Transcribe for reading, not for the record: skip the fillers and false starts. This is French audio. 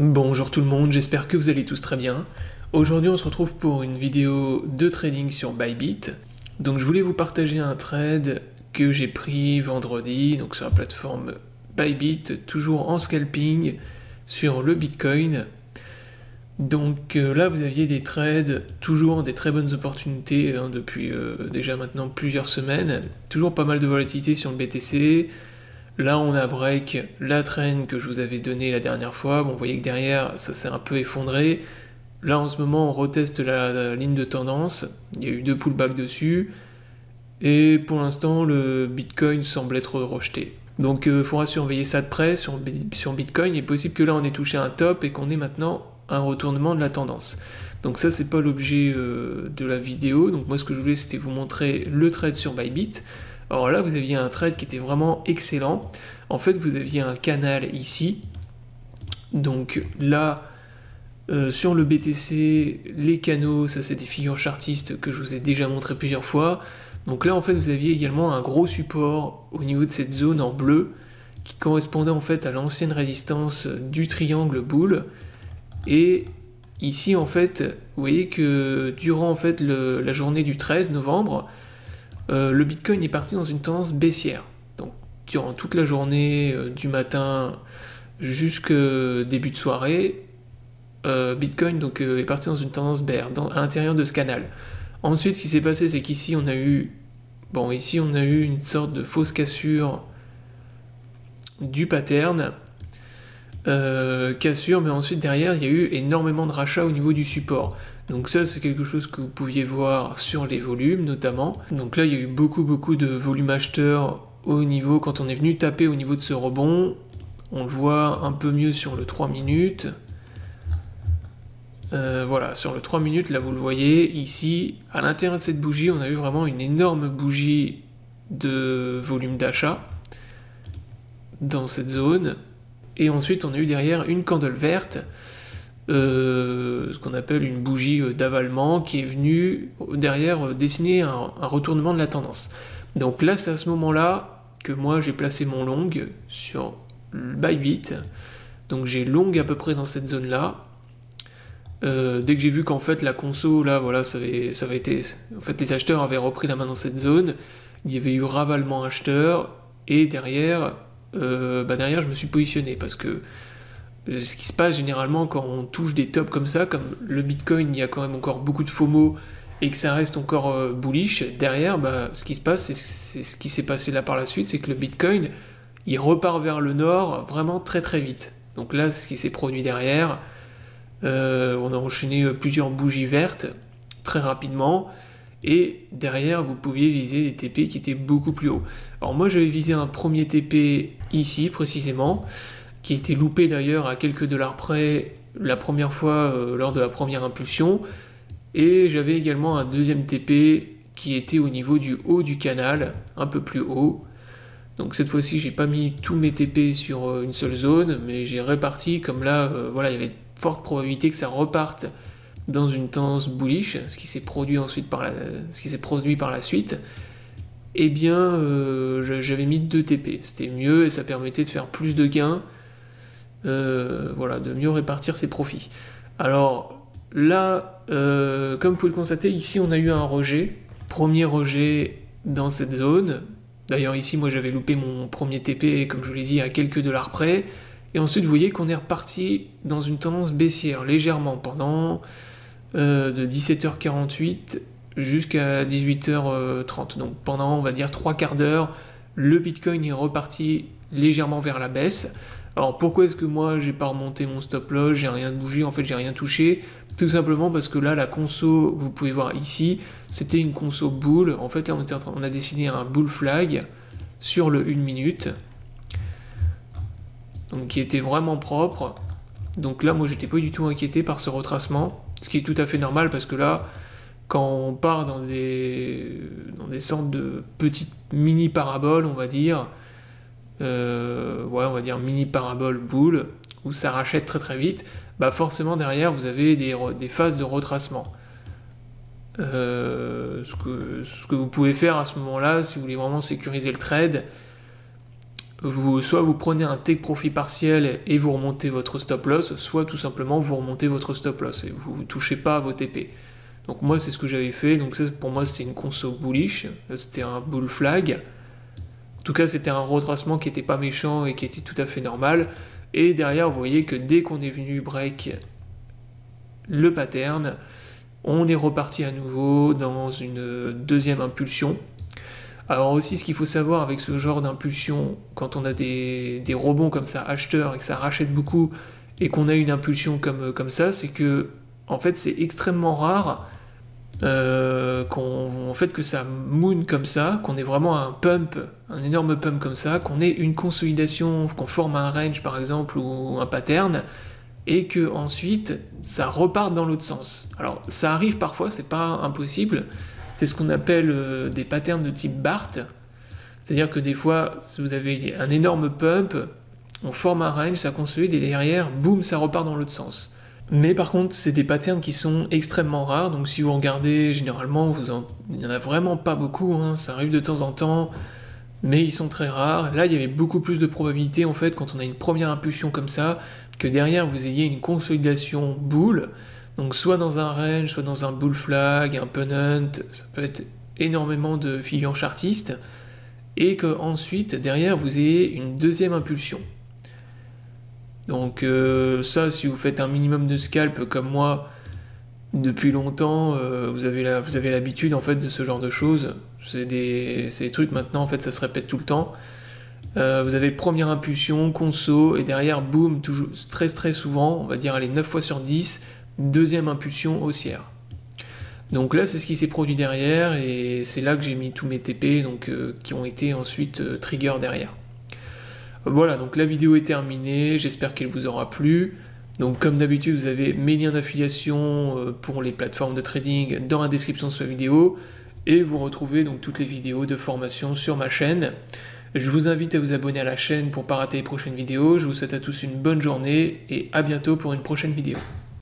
Bonjour tout le monde, j'espère que vous allez tous très bien. Aujourd'hui on se retrouve pour une vidéo de trading sur Bybit. Donc je voulais vous partager un trade que j'ai pris vendredi, donc sur la plateforme Bybit, toujours en scalping sur le Bitcoin. Donc là vous aviez des trades, toujours des très bonnes opportunités depuis déjà maintenant plusieurs semaines. Toujours pas mal de volatilité sur le BTC. Là, on a break la trend que je vous avais donnée la dernière fois. Bon, vous voyez que derrière, ça s'est un peu effondré. Là, en ce moment, on reteste la ligne de tendance. Il y a eu 2 pullbacks dessus. Et pour l'instant, le Bitcoin semble être rejeté. Donc, il faudra surveiller ça de près sur Bitcoin. Il est possible que là, on ait touché un top et qu'on ait maintenant un retournement de la tendance. Donc ça, c'est pas l'objet de la vidéo. Donc moi, ce que je voulais, c'était vous montrer le trade sur Bybit. Alors là, vous aviez un trade qui était vraiment excellent. En fait, vous aviez un canal ici. Donc là, sur le BTC, les canaux, ça c'est des figures chartistes que je vous ai déjà montré plusieurs fois. Donc là, en fait, vous aviez également un gros support au niveau de cette zone en bleu qui correspondait en fait à l'ancienne résistance du triangle boule. Et ici, en fait, vous voyez que durant en fait la journée du 13 novembre, le Bitcoin est parti dans une tendance baissière. Donc durant toute la journée, du matin jusqu'au début de soirée, Bitcoin est parti dans une tendance bear à l'intérieur de ce canal. Ensuite, ce qui s'est passé, c'est qu'ici on a eu, une sorte de fausse cassure du pattern. Cassure, mais ensuite derrière il y a eu énormément de rachats au niveau du support. Donc ça c'est quelque chose que vous pouviez voir sur les volumes notamment. Donc là il y a eu beaucoup de volume acheteur au niveau, quand on est venu taper au niveau de ce rebond. On le voit un peu mieux sur le 3 minutes. Voilà, sur le 3 minutes, là vous le voyez, ici, à l'intérieur de cette bougie, on a eu vraiment une énorme bougie de volume d'achat dans cette zone. Et ensuite, on a eu derrière une candle verte, ce qu'on appelle une bougie d'avalement, qui est venue derrière dessiner un retournement de la tendance. Donc là, c'est à ce moment-là que moi, j'ai placé mon long sur le Bybit. Donc j'ai long à peu près dans cette zone-là. Dès que j'ai vu qu'en fait, la conso, là, voilà, ça avait été... En fait, les acheteurs avaient repris la main dans cette zone. Il y avait eu ravalement acheteur. Et derrière... derrière je me suis positionné parce que ce qui se passe généralement quand on touche des tops comme ça, comme le Bitcoin, il y a quand même encore beaucoup de FOMO et que ça reste encore bullish, derrière ce qui se passe, c'est ce qui s'est passé là par la suite, c'est que le Bitcoin il repart vers le nord vraiment très vite. Donc là ce qui s'est produit derrière, on a enchaîné plusieurs bougies vertes très rapidement. Et derrière, vous pouviez viser des TP qui étaient beaucoup plus hauts. Alors moi, j'avais visé un premier TP ici, précisément, qui a été loupé d'ailleurs à quelques dollars près la première fois lors de la première impulsion. Et j'avais également un deuxième TP qui était au niveau du haut du canal, un peu plus haut. Donc cette fois-ci, j'ai pas mis tous mes TP sur une seule zone, mais j'ai réparti, comme là, voilà, il y avait de fortes probabilités que ça reparte dans une tendance bullish, ce qui s'est produit par la suite, eh bien j'avais mis 2 TP, c'était mieux et ça permettait de faire plus de gains, voilà, de mieux répartir ses profits. Alors là, comme vous pouvez le constater, ici on a eu un rejet, premier rejet dans cette zone. D'ailleurs ici moi j'avais loupé mon premier TP, comme je vous l'ai dit, à quelques dollars près, et ensuite vous voyez qu'on est reparti dans une tendance baissière, légèrement, pendant de 17h48 jusqu'à 18h30. Donc pendant, on va dire, 3 quarts d'heure, le Bitcoin est reparti légèrement vers la baisse. Alors pourquoi est-ce que moi j'ai pas remonté mon stop loss, j'ai rien bougé, en fait j'ai rien touché? Tout simplement parce que là la conso, vous pouvez voir ici, c'était une conso bull. En fait là on a dessiné un bull flag sur le 1 minute, donc qui était vraiment propre. Donc là moi j'étais pas du tout inquiété par ce retracement, ce qui est tout à fait normal parce que là quand on part dans des sortes de petites mini paraboles, on va dire, on va dire mini parabole bull, où ça rachète très vite, forcément derrière vous avez des phases de retracement. Ce que vous pouvez faire à ce moment-là, si vous voulez vraiment sécuriser le trade, soit vous prenez un take profit partiel et vous remontez votre stop loss, soit tout simplement vous remontez votre stop loss et vous ne touchez pas à vos TP. Donc moi c'est ce que j'avais fait, donc ça, pour moi c'était une conso bullish, c'était un bull flag. En tout cas c'était un retracement qui n'était pas méchant et qui était tout à fait normal. Et derrière vous voyez que dès qu'on est venu break le pattern, on est reparti à nouveau dans une deuxième impulsion. Alors aussi, ce qu'il faut savoir avec ce genre d'impulsion, quand on a des rebonds comme ça, acheteurs, et que ça rachète beaucoup, et qu'on a une impulsion comme ça, c'est que, en fait, c'est extrêmement rare que ça moon comme ça, qu'on ait vraiment un pump, un énorme pump comme ça, qu'on ait une consolidation, qu'on forme un range par exemple, ou un pattern, et que ensuite ça reparte dans l'autre sens. Alors ça arrive parfois, c'est pas impossible, c'est ce qu'on appelle des patterns de type BART, c'est-à-dire que des fois, si vous avez un énorme pump, on forme un range, ça consolide, et derrière, boum, ça repart dans l'autre sens. Mais par contre, c'est des patterns qui sont extrêmement rares, donc si vous regardez, généralement, il n'y en a vraiment pas beaucoup, hein, ça arrive de temps en temps, mais ils sont très rares. Là, il y avait beaucoup plus de probabilité, en fait, quand on a une première impulsion comme ça, que derrière, vous ayez une consolidation bull, donc soit dans un range, soit dans un bull flag, un pennant, ça peut être énormément de figures chartistes, et que ensuite derrière vous ayez une deuxième impulsion. Donc ça, si vous faites un minimum de scalp comme moi depuis longtemps, vous avez l'habitude en fait de ce genre de choses. C'est des trucs maintenant en fait ça se répète tout le temps. Vous avez première impulsion, conso, et derrière boum, toujours très souvent, on va dire allez 9 fois sur 10, deuxième impulsion haussière. Donc là, c'est ce qui s'est produit derrière, et c'est là que j'ai mis tous mes TP, donc, qui ont été ensuite trigger derrière. Voilà, donc la vidéo est terminée, j'espère qu'elle vous aura plu. Donc comme d'habitude, vous avez mes liens d'affiliation pour les plateformes de trading dans la description de cette vidéo, et vous retrouvez donc toutes les vidéos de formation sur ma chaîne. Je vous invite à vous abonner à la chaîne pour ne pas rater les prochaines vidéos. Je vous souhaite à tous une bonne journée, et à bientôt pour une prochaine vidéo.